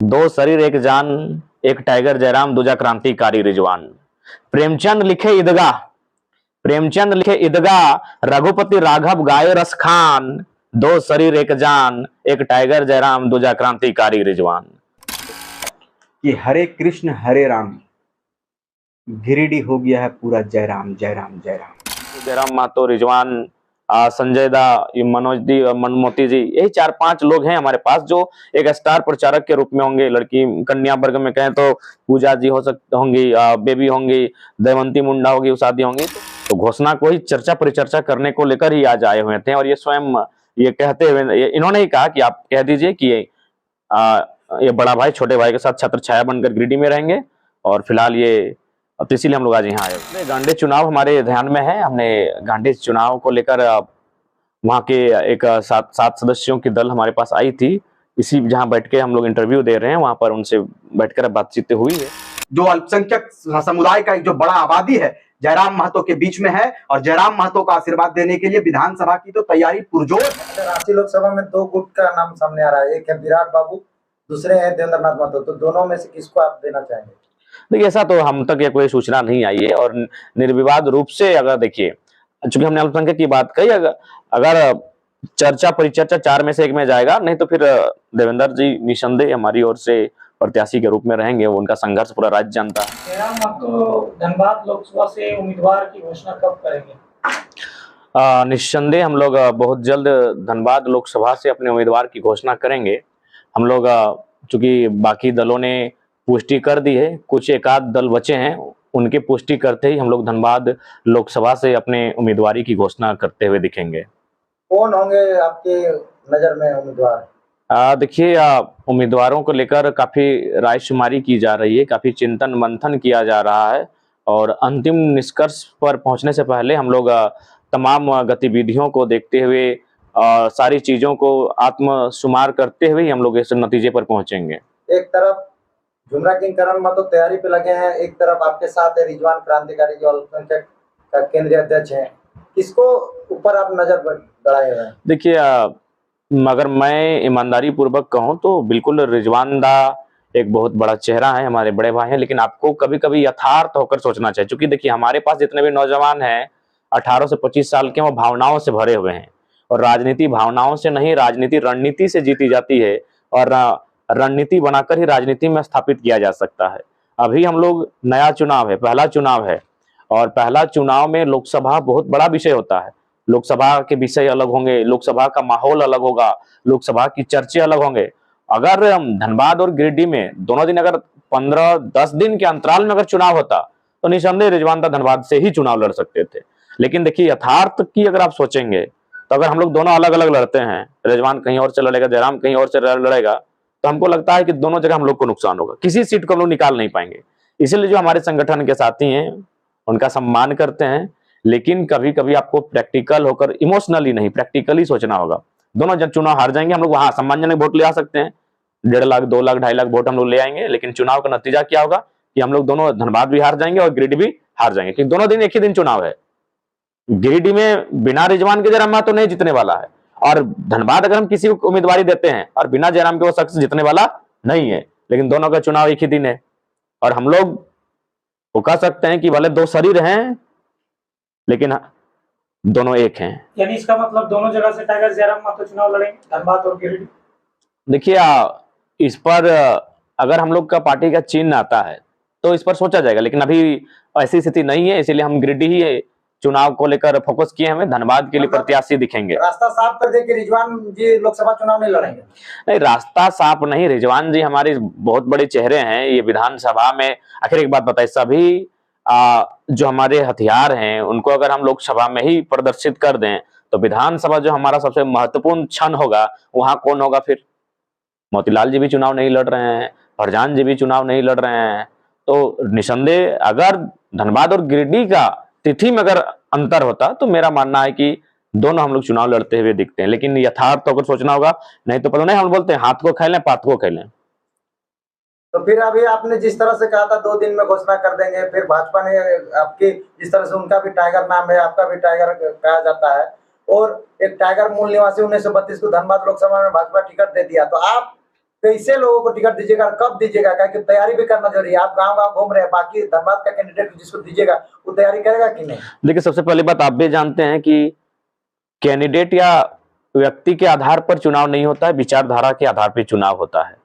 दो शरीर एक जान, एक टाइगर जयराम, दूजा क्रांतिकारी रिजवान। प्रेमचंद लिखे ईदगाह, प्रेमचंद लिखे ईदगाह, रघुपति राघव गाए रस खान। दो शरीर एक जान, एक टाइगर जयराम, दूजा क्रांतिकारी रिजवान। कि हरे कृष्ण हरे राम, गिरिडीह हो गया है पूरा जय राम जय राम जय राम। जयराम महतो, रिजवान, संजय दा, मनोज दी, मनमोती जी, यही 4-5 लोग हैं हमारे पास जो एक स्टार प्रचारक के रूप में होंगे। लड़की कन्या वर्ग में कहें तो पूजा जी हो सकती होंगी, बेबी होंगी, देवंती मुंडा होगी, उषादी होंगी। तो घोषणा को ही चर्चा परिचर्चा करने को लेकर ही आज आए हुए थे और ये स्वयं ये कहते हुए इन्होंने ही कहा कि आप कह दीजिए कि ये बड़ा भाई छोटे भाई के साथ छत्र छाया बनकर गिरिडीह में रहेंगे और फिलहाल ये, तो इसीलिए हम लोग आज यहाँ आए। गांडे चुनाव हमारे ध्यान में है। हमने गांडे चुनाव को लेकर वहाँ के एक 7 सदस्यों की दल हमारे पास आई थी। इसी जहाँ बैठ के हम लोग इंटरव्यू दे रहे हैं, वहां पर उनसे बैठकर बातचीत हुई है। जो अल्पसंख्यक समुदाय का एक जो बड़ा आबादी है जयराम महतो के बीच में है और जयराम महतो का आशीर्वाद देने के लिए विधानसभा की तो तैयारी पुरजोर है। रांची लोकसभा में 2 गुट का नाम सामने आ रहा है, एक है विराट बाबू, दूसरे हैं देवेंद्रनाथ महतो। तो दोनों में से किसको आप देना चाहेंगे? देखिए, ऐसा तो हम तक ये कोई सूचना नहीं आई है और निर्विवाद रूप से अगर देखिए, चूंकि हमने अल्पसंख्यक की बात कही, अगर चर्चा परिचर्चा 4 में से 1 में जाएगा, नहीं तो फिर देवेंद्र जी निसंदेह हमारी ओर से प्रत्याशी के रूप में रहेंगे। उनका संघर्ष पूरा राज्य जानता है। जयराम महतो धनबाद लोकसभा से उम्मीदवार की घोषणा कब करेंगे? निस्संदेह हम लोग बहुत जल्द धनबाद लोकसभा से अपने उम्मीदवार की घोषणा करेंगे। हम लोग चूंकि बाकी दलों ने पुष्टि कर दी है, कुछ एकाध दल बचे हैं, उनके पुष्टि करते ही हम लोग धनबाद लोकसभा से अपने उम्मीदवारी की घोषणा करते हुए दिखेंगे। कौन होंगे आपके नजर में उम्मीदवार? देखिए, उम्मीदवारों को लेकर काफी रायशुमारी की जा रही है, काफी चिंतन मंथन किया जा रहा है और अंतिम निष्कर्ष पर पहुंचने से पहले हम लोग तमाम गतिविधियों को देखते हुए सारी चीजों को आत्मशुमार करते हुए ही हम लोग इस नतीजे पर पहुंचेंगे। एक तरफ झुमरा किंग करण महतो तैयारी पे लगे हैं, एक तरफ आपके साथ है रिजवान क्रांतिकारी जो अल्पसंख्यक का केंद्रीय अध्यक्ष है। किसको ऊपर आप नजर गड़ाए हुए हैं? देखिए, अगर मैं ईमानदारी पूर्वक कहूं तो बिल्कुल रिजवान दा एक बहुत बड़ा चेहरा है, हमारे बड़े भाई हैं, लेकिन आपको कभी कभी यथार्थ होकर सोचना चाहिए। क्योंकि देखिए, हमारे पास जितने भी नौजवान हैं 18 से 25 साल के, वो भावनाओं से भरे हुए हैं और राजनीति भावनाओं से नहीं, राजनीति रणनीति से जीती जाती है और रणनीति बनाकर ही राजनीति में स्थापित किया जा सकता है। अभी हम लोग नया चुनाव है, पहला चुनाव है और पहला चुनाव में लोकसभा बहुत बड़ा विषय होता है। लोकसभा के विषय अलग होंगे, लोकसभा का माहौल अलग होगा, लोकसभा की चर्चे अलग होंगे। अगर धनबाद और गिरिडीह में दोनों दिन अगर 15-10 दिन के अंतराल में अगर चुनाव होता तो निसंदेह रिजवान दा धनबाद से ही चुनाव लड़ सकते थे। लेकिन देखिए, यथार्थ की अगर आप सोचेंगे तो अगर हम लोग दोनों अलग अलग लड़ते हैं, रिजवान कहीं और से लड़ेगा, जयराम कहीं और से लड़ेगा, तो हमको लगता है कि दोनों जगह हम लोग को नुकसान होगा, किसी सीट को हम लोग निकाल नहीं पाएंगे। इसीलिए जो हमारे संगठन के साथी हैं उनका सम्मान करते हैं, लेकिन कभी कभी आपको प्रैक्टिकल होकर, इमोशनली नहीं प्रैक्टिकली सोचना होगा। दोनों जब चुनाव हार जाएंगे, हम लोग वहां सम्मानजनक वोट ले आ सकते हैं, 1.5 लाख 2 लाख 2.5 लाख वोट हम लोग ले आएंगे, लेकिन चुनाव का नतीजा क्या होगा कि हम लोग दोनों धनबाद भी हार जाएंगे और गिरिडीह भी हार जाएंगे, क्योंकि दोनों दिन एक ही दिन चुनाव है। गिरिडीह में बिना रिजवान के जयराम महतो नहीं जीतने वाला है और धनबाद अगर हम किसी को उम्मीदवारी देते हैं और बिना जयराम के वो शख्स जीतने वाला नहीं है, लेकिन दोनों का चुनाव एक ही दिन है और हम लोग वो कह सकते हैं कि भले 2 शरीर हैं लेकिन दोनों एक हैं। यानी इसका मतलब दोनों जगह से टाइगर जयराम महतो चुनाव लड़ेंगे, धनबाद और गिरिडीह? देखिए, इस पर अगर हम लोग का पार्टी का चिन्ह आता है तो इस पर सोचा जाएगा, लेकिन अभी ऐसी स्थिति नहीं है, इसीलिए हम गिरिडीह ही चुनाव को लेकर फोकस किए। हमें धनबाद के लिए प्रत्याशी दिखेंगे। रास्ता साफ कर दे कि रिजवान जी लोकसभा चुनाव नहीं लड़ेंगे? नहीं, रास्ता साफ नहीं, रिजवान जी हमारे बहुत बड़े चेहरे हैं ये विधानसभा में। आखिर एक बात बताइए, सभी जो हमारे हथियार हैं उनको अगर हम लोकसभा में ही प्रदर्शित कर दें तो विधानसभा जो हमारा सबसे महत्वपूर्ण क्षण होगा, वहां कौन होगा फिर? मोतीलाल जी भी चुनाव नहीं लड़ रहे हैं, फरजान जी भी चुनाव नहीं लड़ रहे हैं। तो निसंदेह अगर धनबाद और गिरिडीह का तिथि में अगर अंतर होता तो मेरा मानना है कि दोनों हम लोग चुनाव लड़ते हुए दिखते हैं, लेकिन यथार्थ होकर सोचना होगा, नहीं तो पता नहीं, हम बोलते हैं हाथ को खेलें पात को खेलें। तो फिर अभी आपने जिस तरह से कहा था 2 दिन में घोषणा कर देंगे, फिर भाजपा ने आपकी जिस तरह से, उनका भी टाइगर नाम है, आपका भी टाइगर कहा जाता है और एक टाइगर मूल निवासी 1932 को धनबाद लोकसभा में भाजपा टिकट दे दिया, तो आप कैसे लोगों को टिकट दीजिएगा और कब दीजिएगा? क्या कि तैयारी भी करना जरूरी है। आप गांव-गांव घूम रहे हैं, बाकी धनबाद का कैंडिडेट जिसको दीजिएगा वो तैयारी करेगा कि नहीं? देखिए, सबसे पहली बात आप भी जानते हैं कि कैंडिडेट या व्यक्ति के आधार पर चुनाव नहीं होता है, विचारधारा के आधार पर चुनाव होता है।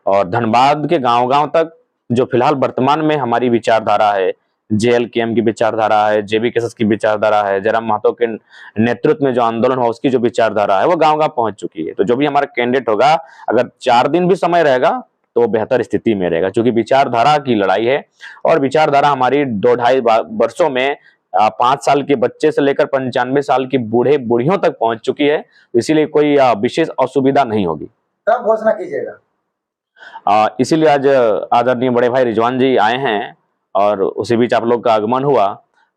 और धनबाद के गांव-गांव तक जो फिलहाल वर्तमान में हमारी विचारधारा है, जेएलकेएम की विचारधारा है, जेबीकेएसएस की विचारधारा है, जयराम महतो के नेतृत्व में जो आंदोलन हुआ उसकी जो विचारधारा है वो गांव-गांव पहुंच चुकी है। तो जो भी हमारा कैंडिडेट होगा, अगर 4 दिन भी समय रहेगा तो वो बेहतर स्थिति में रहेगा, क्योंकि विचारधारा की लड़ाई है। और विचारधारा हमारी 2-2.5 वर्षों में 5 साल के बच्चे से लेकर 95 साल की बूढ़े बूढ़ियों तक पहुंच चुकी है। इसीलिए कोई विशेष असुविधा नहीं होगी। कब घोषणा कीजिएगा? इसीलिए आज आदरणीय बड़े भाई रिजवान जी आए हैं और उसी बीच आप लोग का आगमन हुआ,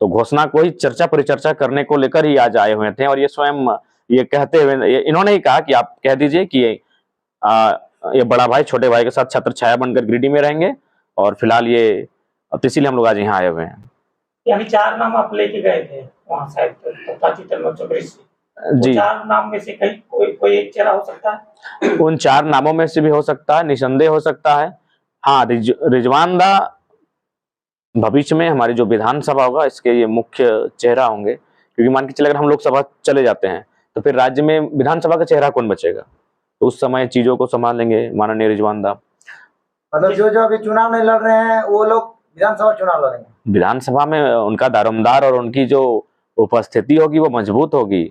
तो घोषणा को ही चर्चा परिचर्चा करने को लेकर ही आज आए हुए थे। और ये स्वयं ये कहते हुए इन्होंने ही कहा कि आप कह दीजिए कि ये बड़ा भाई छोटे भाई के साथ छत्र छाया बनकर गिरिडीह में रहेंगे, और फिलहाल ये तो इसीलिए हम लोग आज यहाँ आए हुए हैं। यानी 4 नाम आप लेके गए थे वहाँ शायद प्राची तन्मय चौधरी से। जी, 4 नाम में से कहीं कोई एक चेहरा हो सकता है? उन 4 नामों में से भी हो सकता है, निसंदेह हो सकता है। हाँ, रिजवान दा भविष्य में हमारी जो विधानसभा होगा इसके ये मुख्य चेहरा होंगे, क्योंकि मान के चले अगर हम लोकसभा चले जाते हैं तो फिर राज्य में विधानसभा का चेहरा कौन बचेगा, तो उस समय चीजों को संभालेंगे माननीय रिजवान दा। मतलब जो अभी चुनाव नहीं लड़ रहे हैं वो लोग विधानसभा चुनाव लड़ेंगे? विधानसभा में उनका दारोमदार और उनकी जो उपस्थिति होगी वो मजबूत होगी।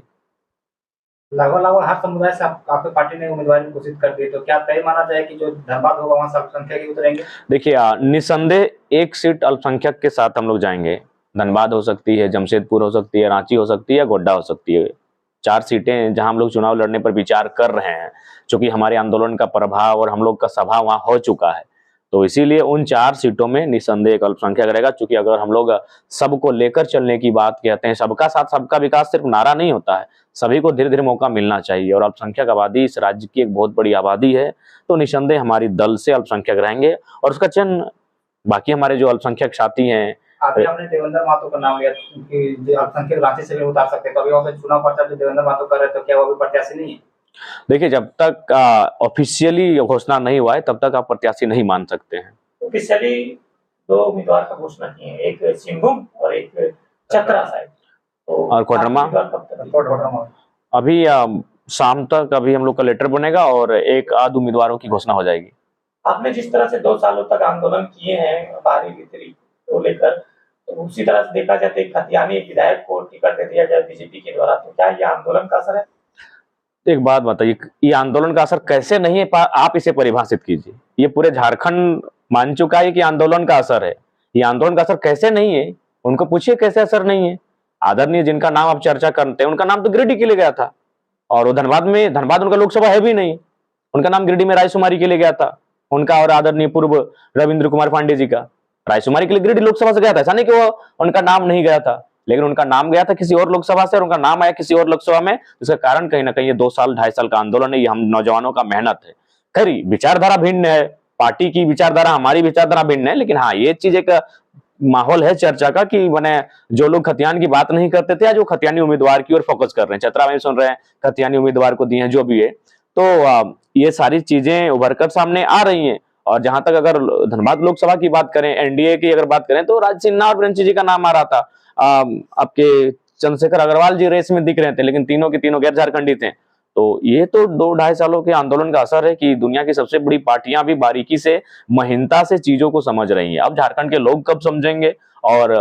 लगभग हर समुदाय से आपकी पार्टी ने उम्मीदवार घोषित कर दी, तो क्या तय माना जाए कि जो धनबाद होगा वहाँ से अल्पसंख्यक ही उतरेंगे? देखिए, निसंदेह एक सीट अल्पसंख्यक के साथ हम लोग जाएंगे। धनबाद हो सकती है, जमशेदपुर हो सकती है, रांची हो सकती है, गोड्डा हो सकती है। 4 सीटें जहां हम लोग चुनाव लड़ने पर विचार कर रहे हैं, क्योंकि हमारे आंदोलन का प्रभाव और हम लोग का सभा वहां हो चुका है, तो इसीलिए उन 4 सीटों में निसंदेह एक अल्पसंख्यक रहेगा। क्योंकि अगर हम लोग सबको लेकर चलने की बात कहते हैं, सबका साथ सबका विकास सिर्फ नारा नहीं होता है, सभी को धीरे धीरे मौका मिलना चाहिए। और अल्पसंख्यक आबादी इस राज्य की एक बहुत बड़ी आबादी है, तो निसंदेह हमारी दल से अल्पसंख्यक रहेंगे। और उसका चयन बाकी हमारे जो अल्पसंख्यक साथी हैं, अभी हमने देवेंद्र महतो का नाम लिया कि जो अल्पसंख्यक रांची से भी उतार सकते हैं, तो अभी वहाँ पे चुनाव प्रचार जो देवेंद्र महतो कर रहे हैं, तो क्या वो भी प्रत्याशी नहीं है? देखिए, जब तक ऑफिशियली घोषणा नहीं हुआ है तब तक आप प्रत्याशी नहीं मान सकते हैं। ऑफिशियली 2 उम्मीदवार का घोषणा किए हैं, एक सिंहभूम और एक चतरा शायद, तो और कोडरमा अभी शाम तक अभी हम लोग का लेटर बनेगा और एक आध उम्मीदवारों की घोषणा हो जाएगी। आपने जिस तरह से 2 सालों तक आंदोलन किए हैं बाहरी वितरी को लेकर, तो उसी तरह से देखा जाए तो एक खतियानी विधायक को टिकट दे दिया जाए बीजेपी के द्वारा, तो क्या ये आंदोलन का असर है? एक बात बताइए, ये आंदोलन का असर कैसे नहीं है, आप इसे परिभाषित कीजिए। ये पूरे झारखंड मान चुका है कि आंदोलन का असर है, ये आंदोलन का असर कैसे नहीं है? उनको पूछिए कैसे असर नहीं है। आदरणीय जिनका नाम आप चर्चा करते हैं उनका नाम तो गिरिडीह के लिए गया था, और वो धनबाद उनका लोकसभा है भी नहीं, उनका नाम गिरिडीह में रायसुमारी के लिए गया था उनका, और आदरणीय पूर्व रविंद्र कुमार पांडे जी का रायसुमारी के लिए गिरिडीह लोकसभा से गया था। ऐसा नहीं कि वो उनका नाम नहीं गया था, लेकिन उनका नाम गया था किसी और लोकसभा से और उनका नाम आया किसी और लोकसभा में। इसका कारण कहीं ना कहीं ये 2 साल 2.5 साल का आंदोलन है, ये हम नौजवानों का मेहनत है। खैर, विचारधारा भिन्न है, पार्टी की विचारधारा हमारी विचारधारा भिन्न है, लेकिन हाँ, ये चीज एक माहौल है चर्चा का कि मैंने जो लोग खतियान की बात नहीं करते थे आज वो खतियानी उम्मीदवार की ओर फोकस कर रहे हैं, चतरा में सुन रहे हैं, खतियानी उम्मीदवार को दिए हैं, जो भी है। तो ये सारी चीजें उभरकर सामने आ रही हैं। और जहां तक अगर धनबाद लोकसभा की बात करें, एनडीए की अगर बात करें, तो राज सिन्हा और प्रिंस जी का नाम आ रहा था। आपके चंद्रशेखर अग्रवाल जी रेस में दिख रहे थे, लेकिन तीनों के तीनों गैर झारखंडी थे। तो ये तो 2-2.5 सालों के आंदोलन का असर है कि दुनिया की सबसे बड़ी पार्टियां भी बारीकी से महीनता से चीजों को समझ रही हैं। अब झारखंड के लोग कब समझेंगे और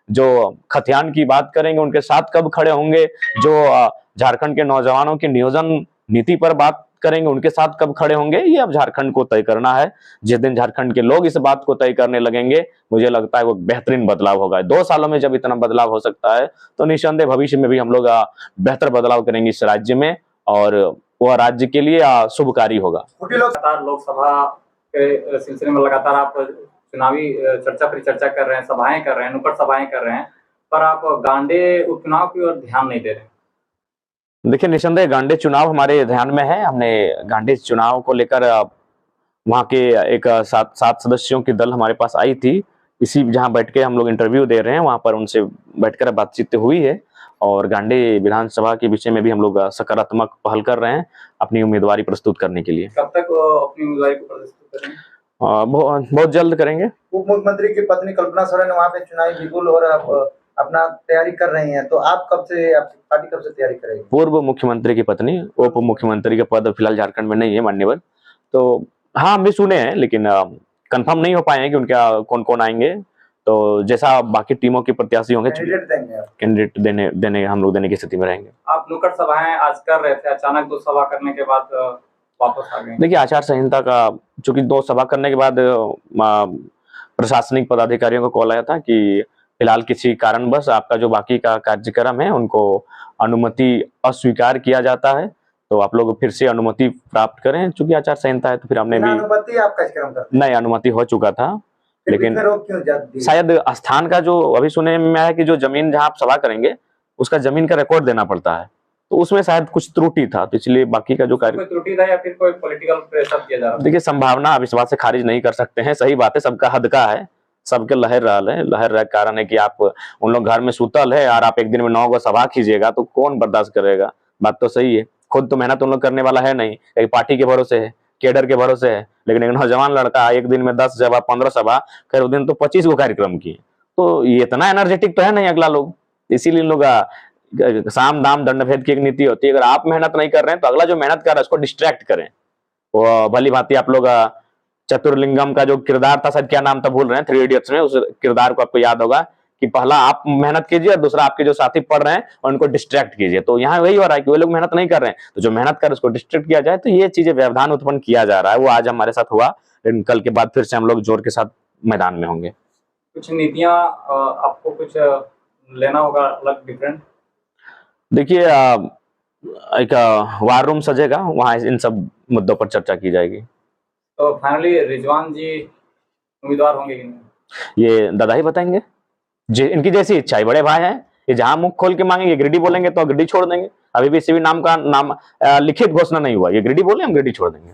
जो खतियान की बात करेंगे उनके साथ कब खड़े होंगे, जो झारखंड के नौजवानों की नियोजन नीति पर बात करेंगे उनके साथ कब खड़े होंगे, ये अब झारखंड को तय करना है। जिस दिन झारखंड के लोग इस बात को तय करने लगेंगे, मुझे लगता है वो बेहतरीन बदलाव होगा। 2 सालों में जब इतना बदलाव हो सकता है, तो निसंदेह भविष्य में भी हम लोग बेहतर बदलाव करेंगे इस राज्य में, और वह राज्य के लिए शुभकारी होगा। लगातार लोकसभा के सिलसिले में लगातार आप चुनावी चर्चा परिचर्चा कर रहे हैं, सभाएं कर रहे हैं, नुक्कड़ सभाएं कर रहे हैं, पर आप गांडे उपचुनाव की ओर ध्यान नहीं दे रहे हैं। देखिए, निसंदेह गांडे चुनाव हमारे ध्यान में है। हमने गांडे चुनाव को लेकर वहाँ के एक 7 सदस्यों की दल हमारे पास आई थी, इसी जहाँ बैठ के हम लोग इंटरव्यू दे रहे हैं, वहाँ पर उनसे बैठकर बातचीत हुई है। और गांडी विधानसभा के विषय में भी हम लोग सकारात्मक पहल कर रहे हैं अपनी उम्मीदवारी प्रस्तुत करने के लिए। कब तक अपनी उम्मीदवारी को प्रदर्शित करेंगे? बहुत जल्द करेंगे। उप मुख्यमंत्री की पत्नी कल्पना सोरेन वहाँ पे चुनावी बिगुल और आप अपना तैयारी कर रही हैं, तो आप आपकी पार्टी कब से तैयारी करेगी? पूर्व मुख्यमंत्री की पत्नी उप मुख्यमंत्री का पद फिलहाल झारखंड में नहीं है मान्यवर, तो हाँ हम भी सुने हैं लेकिन कंफर्म नहीं हो पाए हैं कि उनका कौन कौन आएंगे। तो जैसा बाकी टीमों के प्रत्याशी होंगे कैंडिडेट देने हम लोग देने की स्थिति में रहेंगे। आप नुक्कड़ सभाएं आज कर रहे थे, अचानक 2 सभा करने के बाद वापस आ गए। देखिए आचार संहिता का चूंकि 2 सभा करने के बाद प्रशासनिक पदाधिकारियों को कॉल आया था कि फिलहाल किसी कारणवश आपका जो बाकी का कार्यक्रम है उनको अनुमति अस्वीकार किया जाता है, तो आप लोग फिर से अनुमति प्राप्त करें। चूंकि आचार संहिता है तो फिर हमने भी अनुमति आप कार्यक्रम करते नहीं, अनुमति हो चुका था लेकिन क्यों शायद स्थान का जो अभी सुने में आया कि जो जमीन जहां आप सभा करेंगे उसका जमीन का रिकॉर्ड देना पड़ता है, तो उसमें शायद कुछ त्रुटि था, तो इसलिए बाकी का जो कार्य त्रुटि था या फिर कोई पॉलिटिकल प्रेशर किया जा रहा है? देखिए संभावना अब इस बात से खारिज नहीं कर सकते हैं, सही बात है, सबका हद का है, सबके लहर रहल है। लहर रह कारण है कि आप उन लोग घर में सुतल है और आप एक दिन में 9 गो सभा खींचेगा तो कौन बर्दाश्त करेगा। बात तो सही है, खुद तो मेहनत उन लोग करने वाला है नहीं, एक पार्टी के भरोसे है, केडर के भरोसे है, लेकिन एक नौजवान लड़का एक दिन में 10 सभा 15 सभा, खैर उस दिन तो 25 गो कार्यक्रम किए, तो ये इतना एनर्जेटिक तो है नहीं अगला लोग, इसीलिए लोग साम दाम दंड भेद की एक नीति होती है। अगर आप मेहनत नहीं कर रहे हैं तो अगला जो मेहनत कर रहा है उसको डिस्ट्रैक्ट करें। वो भली भांति आप लोग चतुर्लिंगम का जो किरदार था, शायद क्या नाम था भूल रहे हैं, 3 इडियट्स में, उस किरदार को आपको याद होगा कि पहला आप मेहनत कीजिए और दूसरा आपके जो साथी पढ़ रहे हैं उनको डिस्ट्रैक्ट कीजिए। तो यहाँ वही हो रहा है कि वो लोग मेहनत नहीं कर रहे हैं, तो जो मेहनत कर उसको डिस्ट्रैक्ट किया जाए, तो ये चीजें व्यवधान उत्पन्न किया जा रहा है। वो आज हमारे साथ हुआ, लेकिन कल के बाद फिर से हम लोग जोर के साथ मैदान में होंगे। कुछ नीतियां आपको कुछ लेना होगा अलग डिफरेंट? देखिए एक वार रूम सजेगा, वहां इन सब मुद्दों पर चर्चा की जाएगी। तो फाइनली रिजवान जी उम्मीदवार होंगे कि नहीं? ये दादा ही बताएंगे, इनकी जैसी इच्छा है, बड़े भाई हैं, ये जहां मुख खोल के मांगेंगे, गिरिडीह बोलेंगे तो गिरिडीह छोड़ देंगे। अभी भी किसी भी नाम का लिखित घोषणा नहीं हुआ, ये गिरिडीह बोले हम गिरिडीह छोड़ देंगे।